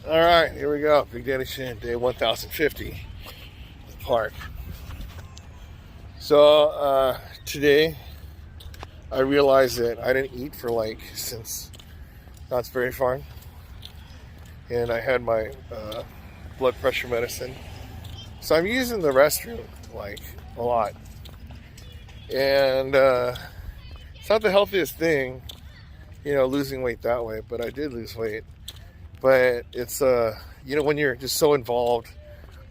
All right, here we go. Big Daddy Shin, day 1050, the park. So today I realized that I didn't eat for since Knott's Berry Farm, and I had my blood pressure medicine. So I'm using the restroom a lot, and it's not the healthiest thing, losing weight that way. But I did lose weight. But it's when you're just so involved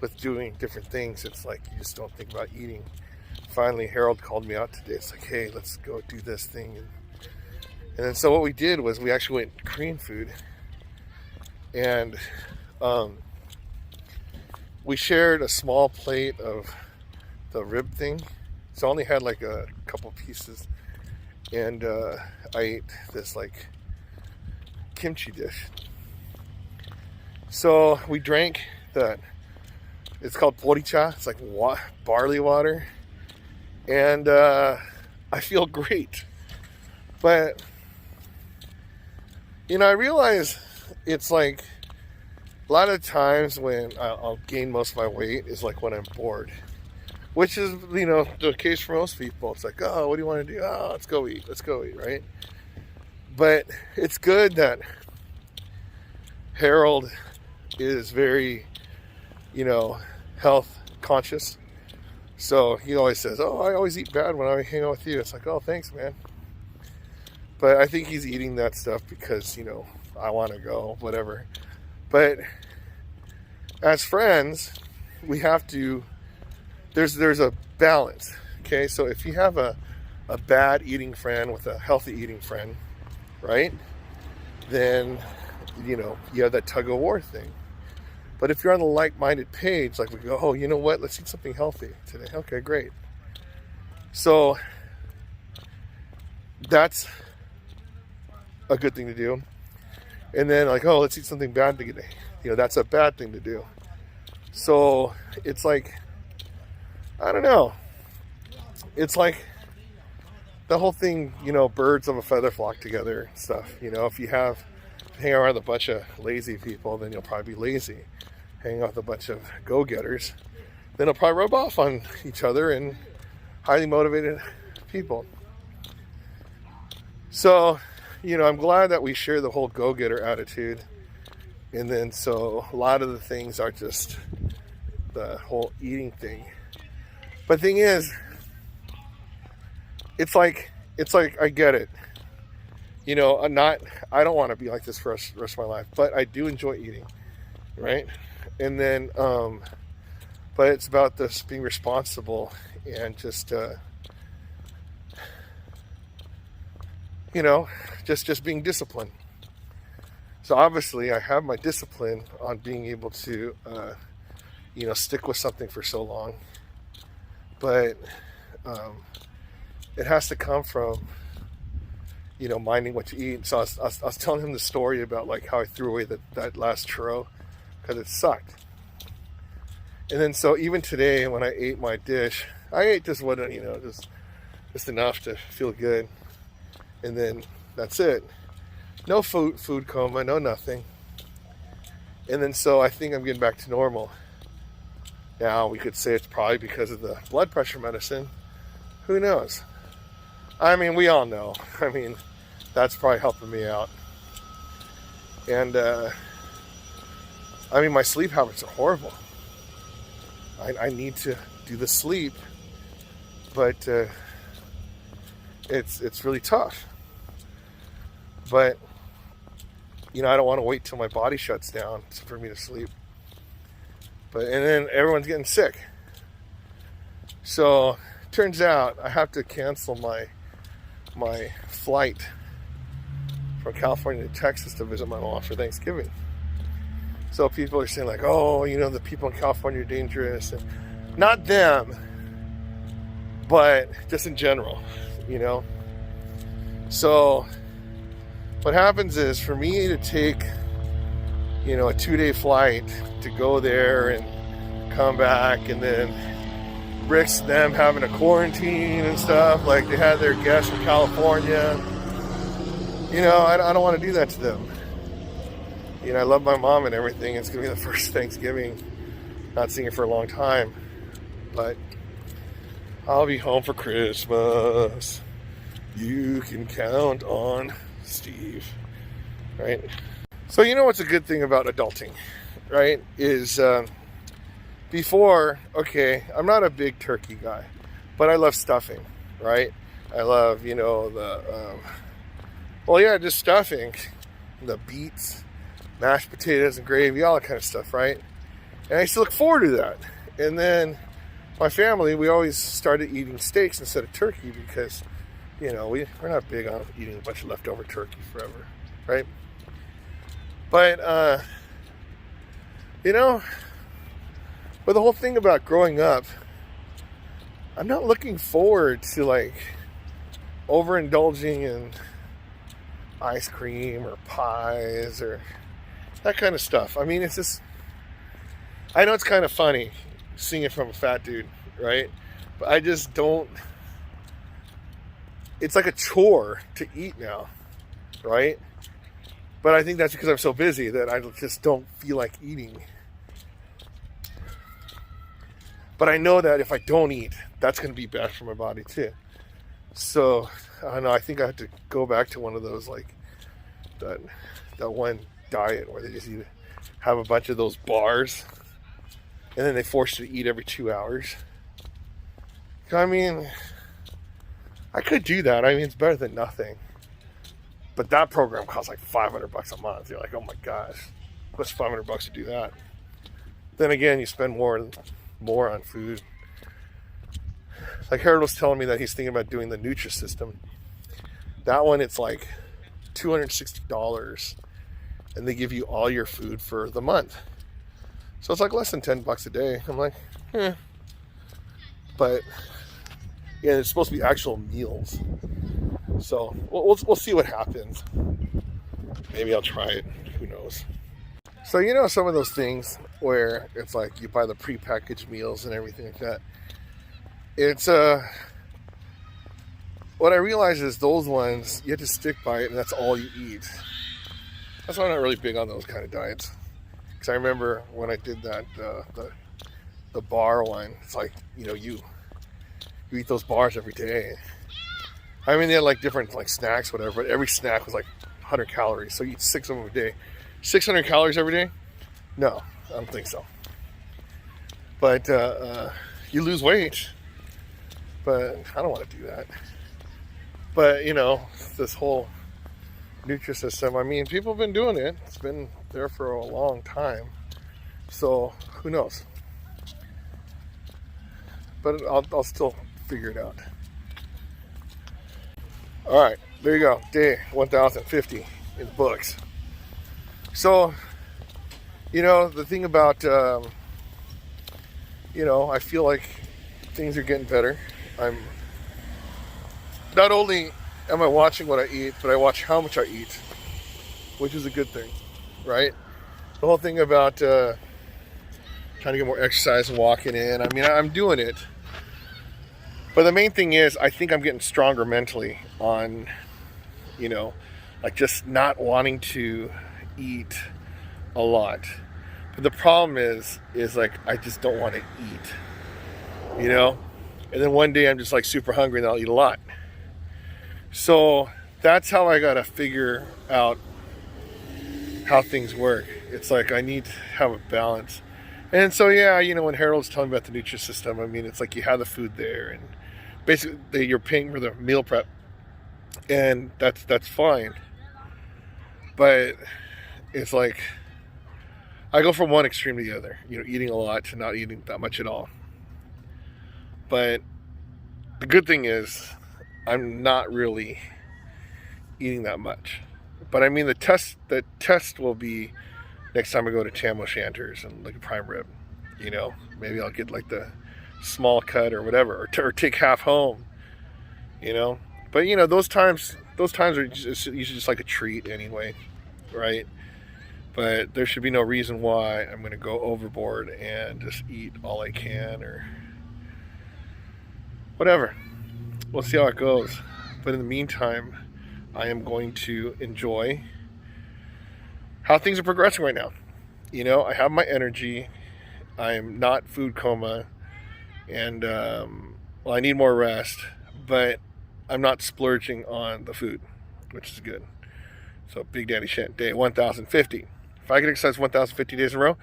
with doing different things, it's like you just don't think about eating. Finally, Harold called me out today. It's like, hey, let's go do this thing. And then so what we did was we actually went Korean food, and we shared a small plate of the rib thing. So I only had a couple pieces, and I ate this kimchi dish. So we drank that. It's called boricha. It's like barley water, and I feel great. But I realize it's a lot of times when I'll gain most of my weight is when I'm bored, which is the case for most people. It's like, oh, what do you want to do? Oh, let's go eat, right? But it's good that Harold is very, health conscious. So he always says, oh, I always eat bad when I hang out with you. It's like, oh, thanks, man. But I think he's eating that stuff because, I want to go, whatever. But as friends, we have to, there's a balance, okay? So if you have a bad eating friend with a healthy eating friend, right? Then, you have that tug of war thing. But if you're on the like-minded page, we go, oh, you know what? Let's eat something healthy today. Okay, great. So that's a good thing to do. And then oh, let's eat something bad today. That's a bad thing to do. So it's I don't know. It's the whole thing, birds of a feather flock together and stuff. If you hang around with a bunch of lazy people, then you'll probably be lazy. Hang out with a bunch of go-getters, then it'll probably rub off on each other and highly motivated people. So, I'm glad that we share the whole go-getter attitude. And then so a lot of the things are just the whole eating thing. But the thing is, it's like I get it. I don't want to be like this for the rest of my life, but I do enjoy eating, right? And then, but it's about this being responsible and just, just being disciplined. So obviously I have my discipline on being able to, stick with something for so long, but it has to come from, minding what you eat. So I was telling him the story about how I threw away that last churro because it sucked. And then so even today when I ate my dish, I ate just what, just enough to feel good. And then that's it. No food coma, no nothing. And then so I think I'm getting back to normal. Now we could say it's probably because of the blood pressure medicine. Who knows? I mean, we all know. I mean, that's probably helping me out. And, my sleep habits are horrible. I need to do the sleep, but it's really tough. But, I don't want to wait till my body shuts down for me to sleep. And then everyone's getting sick. So, turns out I have to cancel my flight from California to Texas to visit my mom for Thanksgiving. So people are saying oh, the people in California are dangerous. And not them, but just in general, So what happens is for me to take, a 2-day flight to go there and come back, and then risk them having a quarantine and stuff, they had their guests from California. I don't want to do that to them. You know, I love my mom and everything. It's going to be the first Thanksgiving. Not seeing her for a long time. But I'll be home for Christmas. You can count on Steve. Right? So you know what's a good thing about adulting, right? Is before, okay, I'm not a big turkey guy, but I love stuffing, right? I love, you know, just stuffing, the beets, mashed potatoes and gravy, all that kind of stuff, right? And I used to look forward to that. And then my family, we always started eating steaks instead of turkey because, you know, we're not big on eating a bunch of leftover turkey forever, right? But, you know, but the whole thing about growing up, I'm not looking forward to like overindulging in ice cream or pies or that kind of stuff. I mean, it's just, I know it's kind of funny seeing it from a fat dude, right? But I just don't, it's like a chore to eat now, right? But I think that's because I'm so busy that I just don't feel like eating. But I know that if I don't eat, that's going to be bad for my body too. So, I don't know, I think I have to go back to one of those, like, that one diet where they just have a bunch of those bars, and then they force you to eat every 2 hours. I mean, I could do that. I mean, it's better than nothing. But that program costs like $500 a month. You're like, oh my gosh, what's $500 to do that? Then again, you spend more on food. Like Harold was telling me that he's thinking about doing the Nutrisystem. That one, it's like $260, and they give you all your food for the month. So it's like less than $10 a day. I'm like, But yeah, it's supposed to be actual meals. So we'll see what happens. Maybe I'll try it. Who knows? So you know some of those things where it's like you buy the prepackaged meals and everything like that. It's what I realize is those ones you have to stick by it, and that's all you eat. That's why I'm not really big on those kind of diets. Because I remember when I did that the bar one. It's like, you know, you eat those bars every day. I mean, they had like different like snacks, whatever, but every snack was like 100 calories. So you eat 6 of them a day. 600 calories every day? No, I don't think so. But you lose weight. But I don't want to do that. But, you know, this whole Nutrisystem, I mean, people have been doing it. It's been there for a long time. So, who knows? But I'll still figure it out. All right, there you go. Day 1050 in the books. So, you know, the thing about, you know, I feel like things are getting better. I'm not only am I watching what I eat, but I watch how much I eat, which is a good thing, right? The whole thing about trying to get more exercise and walking in, I mean, I'm doing it. But the main thing is, I think I'm getting stronger mentally on, you know, like just not wanting to eat a lot. But the problem is like, I just don't want to eat, you know? And then one day I'm just like super hungry and I'll eat a lot. So that's how I gotta figure out how things work. It's like I need to have a balance. And so yeah, you know, when Harold's telling me about the Nutrisystem, I mean, it's like you have the food there and basically you're paying for the meal prep, and that's fine. But it's like I go from one extreme to the other, you know, eating a lot to not eating that much at all. But the good thing is I'm not really eating that much. But I mean, the test will be next time I go to Tam O'Shanter's and look at prime rib. You know, maybe I'll get like the small cut or whatever, or take half home. You know, but you know, those times are usually just like a treat anyway, right? But there should be no reason why I'm going to go overboard and just eat all I can or whatever. We'll see how it goes. But in the meantime, I am going to enjoy how things are progressing right now. You know, I have my energy. I'm not food coma, and well, I need more rest, but I'm not splurging on the food, which is good. So, Big Daddy Shant, day 1050. If I can exercise 1050 days in a row,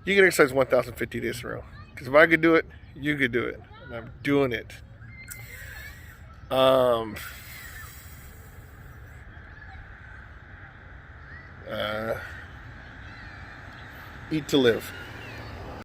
you can exercise 1050 days in a row. Because if I could do it, you could do it. And I'm doing it. Eat to live.